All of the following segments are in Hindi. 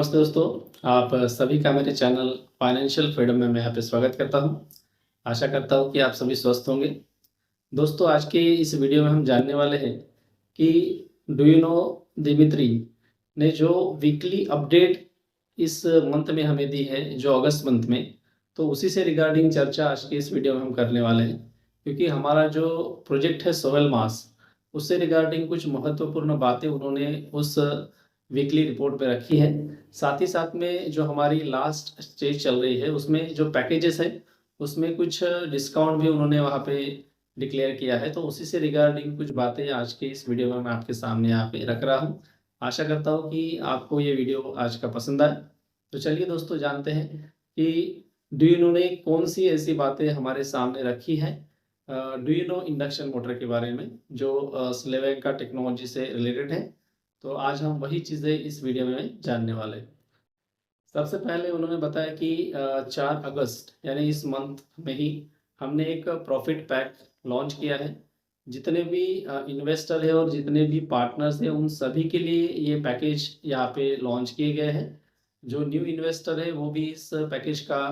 नमस्ते दोस्तों, आप सभी का मेरे चैनल फाइनेंशियल फ्रीडम में मैं यहाँ पे स्वागत करता हूँ। आशा करता हूँ कि आप सभी स्वस्थ होंगे। दोस्तों, आज के इस वीडियो में हम जानने वाले हैं कि डू यू नो दिमित्री ने जो वीकली अपडेट इस मंथ में हमें दी है, जो अगस्त मंथ में, तो उसी से रिगार्डिंग चर्चा आज के इस वीडियो में हम करने वाले हैं। क्योंकि हमारा जो प्रोजेक्ट है 12 मास, उससे रिगार्डिंग कुछ महत्वपूर्ण बातें उन्होंने उस वीकली रिपोर्ट पे रखी है। साथ ही साथ में जो हमारी लास्ट स्टेज चल रही है, उसमें जो पैकेजेस है, उसमें कुछ डिस्काउंट भी उन्होंने वहाँ पे डिक्लेयर किया है। तो उसी से रिगार्डिंग कुछ बातें आज के इस वीडियो में मैं आपके सामने यहाँ पे रख रहा हूँ। आशा करता हूँ कि आपको ये वीडियो आज का पसंद आए। तो चलिए दोस्तों, जानते हैं कि डू यू नो ने कौन सी ऐसी बातें हमारे सामने रखी है। Do you know induction motor के बारे में, जो स्लेवेंका टेक्नोलॉजी से रिलेटेड है। तो आज हम वही चीज़ें इस वीडियो में जानने वाले हैं। सबसे पहले उन्होंने बताया कि 4 अगस्त यानी इस मंथ में ही हमने एक प्रॉफिट पैक लॉन्च किया है। जितने भी इन्वेस्टर है और जितने भी पार्टनर्स हैं, उन सभी के लिए ये पैकेज यहाँ पे लॉन्च किए गए हैं। जो न्यू इन्वेस्टर है वो भी इस पैकेज का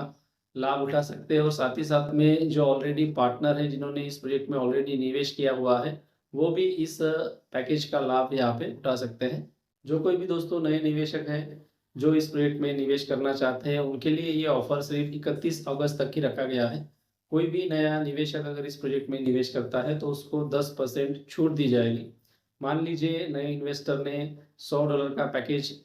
लाभ उठा सकते हैं, और साथ ही साथ में जो ऑलरेडी पार्टनर है, जिन्होंने इस प्रोजेक्ट में ऑलरेडी निवेश किया हुआ है, वो भी इस पैकेज का लाभ यहाँ पे उठा सकते हैं। जो कोई भी दोस्तों नए निवेशक हैं जो इस प्रोजेक्ट में निवेश करना चाहते हैं, उनके लिए ये ऑफर सिर्फ 31 अगस्त तक ही रखा गया है। कोई भी नया निवेशक अगर इस प्रोजेक्ट में निवेश करता है तो उसको 10% छूट दी जाएगी। मान लीजिए नए इन्वेस्टर ने $100 का पैकेज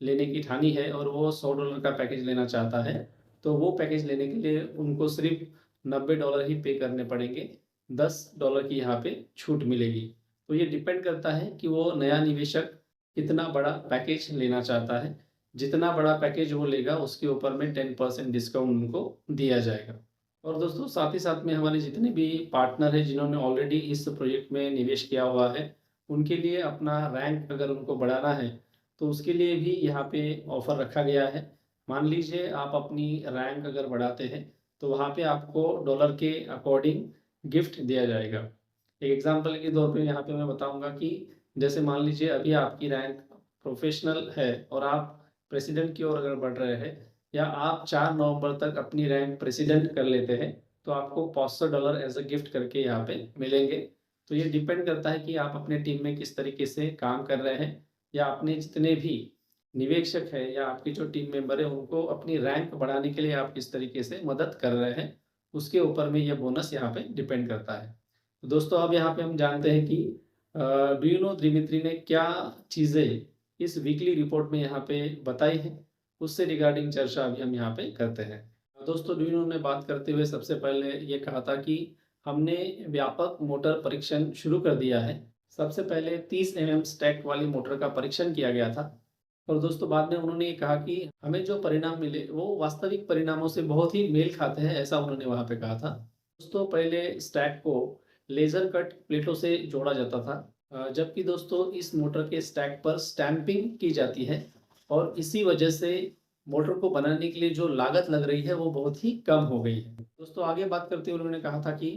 लेने की ठानी है और वो $100 का पैकेज लेना चाहता है, तो वो पैकेज लेने के लिए उनको सिर्फ $90 ही पे करने पड़ेंगे। $10 की यहाँ पे छूट मिलेगी। तो ये डिपेंड करता है कि वो नया निवेशक कितना बड़ा पैकेज लेना चाहता है। जितना बड़ा पैकेज वो लेगा, उसके ऊपर में 10% डिस्काउंट उनको दिया जाएगा। और दोस्तों, साथ ही साथ में हमारे जितने भी पार्टनर हैं जिन्होंने ऑलरेडी इस प्रोजेक्ट में निवेश किया हुआ है, उनके लिए अपना रैंक अगर उनको बढ़ाना है, तो उसके लिए भी यहाँ पे ऑफ़र रखा गया है। मान लीजिए आप अपनी रैंक अगर बढ़ाते हैं, तो वहाँ पे आपको डॉलर के अकॉर्डिंग गिफ्ट दिया जाएगा। एक एग्जांपल के तौर पे यहाँ पे मैं बताऊँगा कि जैसे मान लीजिए अभी आपकी रैंक प्रोफ़ेशनल है और आप प्रेसिडेंट की ओर अगर बढ़ रहे हैं, या आप 4 नवंबर तक अपनी रैंक प्रेसिडेंट कर लेते हैं, तो आपको $500 एज़ अ गिफ्ट करके यहाँ पे मिलेंगे। तो ये डिपेंड करता है कि आप अपने टीम में किस तरीके से काम कर रहे हैं, या अपने जितने भी निवेशक हैं या आपकी जो टीम मेंबर है, उनको अपनी रैंक बढ़ाने के लिए आप किस तरीके से मदद कर रहे हैं, उसके ऊपर में ये बोनस यहाँ पे डिपेंड करता है। तो दोस्तों, अब यहाँ पे हम जानते हैं कि डू यू नो दिमित्री ने क्या चीज़ें इस वीकली रिपोर्ट में यहाँ पे बताई हैं, उससे रिगार्डिंग चर्चा अभी हम यहाँ पे करते हैं। दोस्तों, डू यू नो ने बात करते हुए सबसे पहले ये कहा था कि हमने व्यापक मोटर परीक्षण शुरू कर दिया है। सबसे पहले 30 स्टैक वाली मोटर का परीक्षण किया गया था। और दोस्तों, बाद में उन्होंने ये कहा कि हमें जो परिणाम मिले वो वास्तविक परिणामों से बहुत ही मेल खाते हैं, ऐसा उन्होंने वहाँ पे कहा था। दोस्तों, पहले स्टैक को लेज़र कट प्लेटों से जोड़ा जाता था, जबकि दोस्तों इस मोटर के स्टैक पर स्टैंपिंग की जाती है, और इसी वजह से मोटर को बनाने के लिए जो लागत लग रही है वो बहुत ही कम हो गई है। दोस्तों, आगे बात करते हुए उन्होंने कहा था कि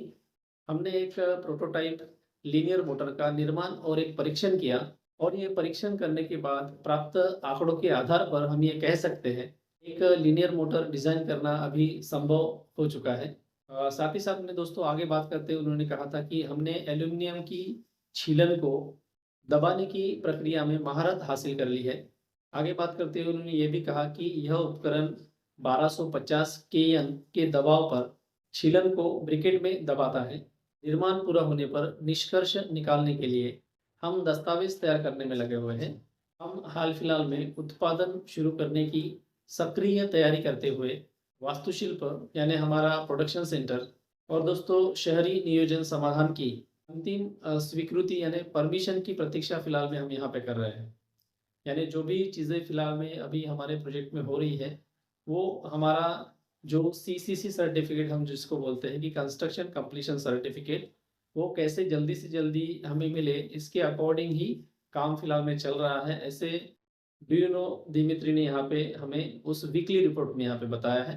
हमने एक प्रोटोटाइप लीनियर मोटर का निर्माण और एक परीक्षण किया, और ये परीक्षण करने के बाद प्राप्त आंकड़ों के आधार पर हम ये कह सकते हैं एक लीनियर मोटर डिज़ाइन करना अभी संभव हो चुका है। साथ ही साथ में दोस्तों, आगे बात करते हुए उन्होंने कहा था कि हमने एल्यूमीनियम की छीलन को दबाने की प्रक्रिया में महारत हासिल कर ली है। आगे बात करते हुए उन्होंने ये भी कहा कि यह उपकरण 1250 केएन के दबाव पर छीलन को ब्रिकेट में दबाता है। निर्माण पूरा होने पर निष्कर्ष निकालने के लिए हम दस्तावेज तैयार करने में लगे हुए हैं। हम हाल फिलहाल में उत्पादन शुरू करने की सक्रिय तैयारी करते हुए वास्तुशिल्प यानी हमारा प्रोडक्शन सेंटर और दोस्तों शहरी नियोजन समाधान की अंतिम स्वीकृति यानी परमिशन की प्रतीक्षा फिलहाल में हम यहाँ पे कर रहे हैं। यानी जो भी चीज़ें फिलहाल में अभी हमारे प्रोजेक्ट में हो रही है, वो हमारा जो सीसीसी सर्टिफिकेट हम जिसको बोलते हैं कि कंस्ट्रक्शन कंप्लीशन सर्टिफिकेट, वो कैसे जल्दी से जल्दी हमें मिले, इसके अकॉर्डिंग ही काम फिलहाल में चल रहा है। ऐसे डू यू नो दिमित्री ने यहाँ पे हमें उस वीकली रिपोर्ट में यहाँ पे बताया है।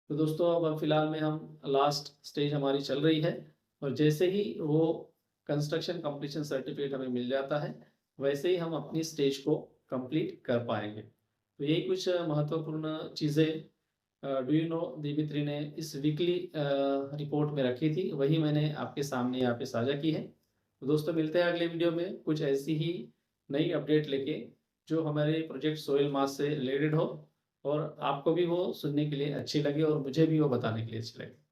तो दोस्तों, अब फिलहाल में हम लास्ट स्टेज हमारी चल रही है, और जैसे ही वो कंस्ट्रक्शन कंप्लीशन सर्टिफिकेट हमें मिल जाता है, वैसे ही हम अपनी स्टेज को कंप्लीट कर पाएंगे। तो यही कुछ महत्वपूर्ण चीज़ें डू यू नो दिमित्री ने इस वीकली रिपोर्ट में रखी थी, वही मैंने आपके सामने यहाँ पे साझा की है। तो दोस्तों मिलते हैं अगले वीडियो में कुछ ऐसी ही नई अपडेट लेके, जो हमारे प्रोजेक्ट सोइल मास से रिलेटेड हो और आपको भी वो सुनने के लिए अच्छी लगे और मुझे भी वो बताने के लिए अच्छी लगे।